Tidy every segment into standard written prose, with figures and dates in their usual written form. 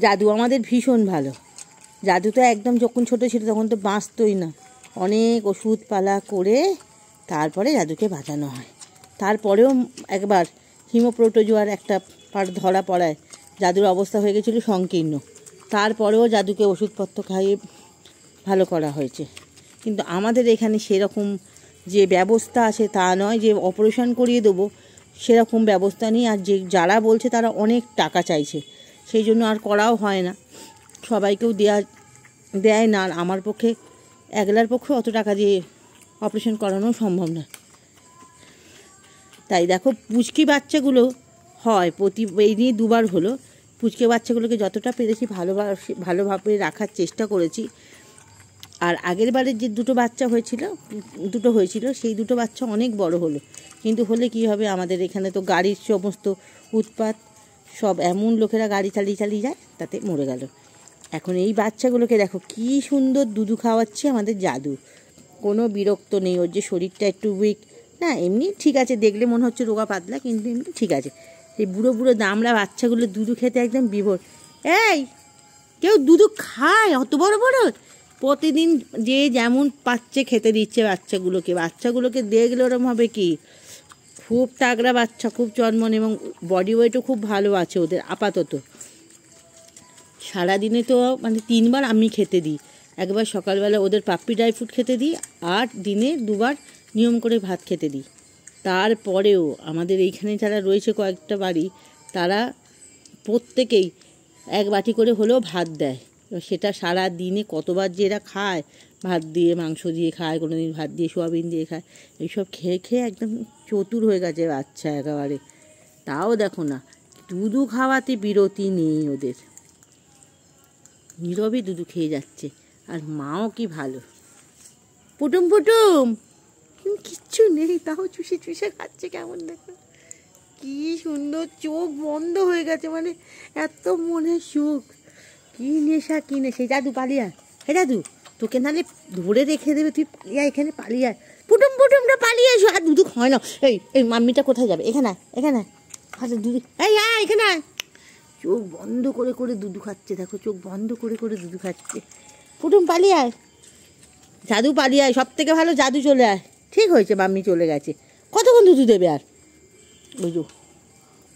জাদু আমাদের ভীষণ ভালো। জাদু তো একদম যখন ছোটো ছিল তখন তো বাঁচতই না, অনেক ওষুধপালা করে তারপরে জাদুকে বাঁচানো হয়। তারপরেও একবার হিমোপ্রোটোজোয়ার একটা ধরা পড়ায় জাদুর অবস্থা হয়ে গেছিলো সংকীর্ণ। তারপরেও জাদুকে ওষুধপত্র খাইয়ে ভালো করা হয়েছে। কিন্তু আমাদের এখানে সেরকম যে ব্যবস্থা আছে তা নয়, যে অপারেশন করিয়ে দেবো সেরকম ব্যবস্থা নেই। আর যারা বলছে তারা অনেক টাকা চাইছে, সেই জন্য আর করাও হয় না, সবাইকেও দেয় না। আর আমার পক্ষে একলার পক্ষে অত টাকা দিয়ে অপারেশন করানো সম্ভব না। তাই দেখো পুচকি বাচ্চাগুলো হয় এই নিয়ে 2 বার হলো। পুচকে বাচ্চাগুলোকে যতটা পেরেছি ভালোভাবে রাখার চেষ্টা করেছি। আর আগের বারের যে 2টো বাচ্চা হয়েছিল সেই 2টো বাচ্চা অনেক বড় হলো। কিন্তু হলে কি হবে, আমাদের এখানে তো গাড়ির সমস্ত উৎপাত, সব এমন লোকেরা গাড়ি চালিয়ে যায়, তাতে মরে গেল। এখন এই বাচ্চাগুলোকে দেখো কি সুন্দর দুধু খাওয়াচ্ছে আমাদের জাদু, কোনো বিরক্ত নেই। ওর যে শরীরটা একটু উইক না, এমনি ঠিক আছে, দেখলে মনে হচ্ছে রোগা পাতলা, কিন্তু এমনি ঠিক আছে। এই বুড়ো দামড়া বাচ্চাগুলো দুধু খেতে একদম বিভোর। এই কেউ দুধু খায় অত বড় বড়? প্রতিদিন যে যেমন পাচ্ছে খেতে দিচ্ছে বাচ্চাগুলোকে দেখলে ওরম হবে কি, খুব তাগড়া বাচ্চা, খুব চনমনে, এবং বডি ওয়েটও খুব ভালো আছে ওদের আপাতত। সারাদিনে তো মানে 3 বার আমি খেতে দিই। একবার সকালবেলা ওদের পাপ্পি ড্রাই ফ্রুট খেতে দিই, আর দিনে 2 বার নিয়ম করে ভাত খেতে দিই। তারপরেও আমাদের এইখানে যারা রয়েছে কয়েকটা বাড়ি, তারা প্রত্যেকেই 1 বাটি করে হলেও ভাত দেয়। সেটা সারা দিনে কতবার যে এরা খায়, ভাত দিয়ে মাংস দিয়ে খায়, কোনো দিন ভাত দিয়ে সোয়াবিন দিয়ে খায়, এইসব খেয়ে একদম চতুর হয়ে গেছে বাচ্চা একেবারে। তাও দেখো না, দুধু খাওয়াতে বিরতি নেই ওদের, নীরবে দুধু খেয়ে যাচ্ছে। আর মাও কি ভালো, পুটুম কিচ্ছু নেই, তাও চুষে খাচ্ছে কেমন, দেখো কি সুন্দর, চোখ বন্ধ হয়ে গেছে, মানে এত মনে সুখ। কি নেশা জাদু পালিয়ে আয়। হে জাদু, তোকে নাহলে ধরে রেখে দেবে, তুই এখানে পালিয়ে আয়, পুটুমটা পালিয়ে এসো। আর দুধু হয় না, এই মাম্মিটা কোথায় যাবে, এখানে আচ্ছা দুধু, এখানে চোখ বন্ধ করে দুধু খাচ্ছে, দেখো চোখ বন্ধ করে দুধু খাচ্ছে। পুটুম পালিয়ে আয়, জাদু পালিয়ে আয়, সব থেকে ভালো জাদু চলে আয়। ঠিক হয়েছে, মাম্মি চলে গেছে, কতক্ষণ দুধু দেবে আর। বুঝো,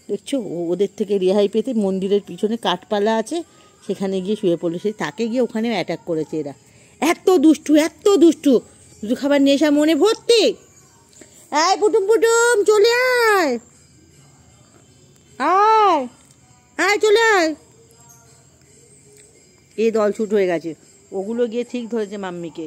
দেখছো ওদের থেকে রেহাই পেতে মন্দিরের পিছনে কাঠপালা আছে, সেখানে গিয়ে শুয়ে পড়লো। সে তাকে গিয়ে ওখানে অ্যাটাক করেছে এরা। এত দুষ্টু দুধু খাবার নেশা মনে ভর্তি। এই পুটুম চলে আয় চলে আয়। এ দল ছুট হয়ে গেছে, ওগুলো গিয়ে ঠিক ধরেছে মাম্মিকে।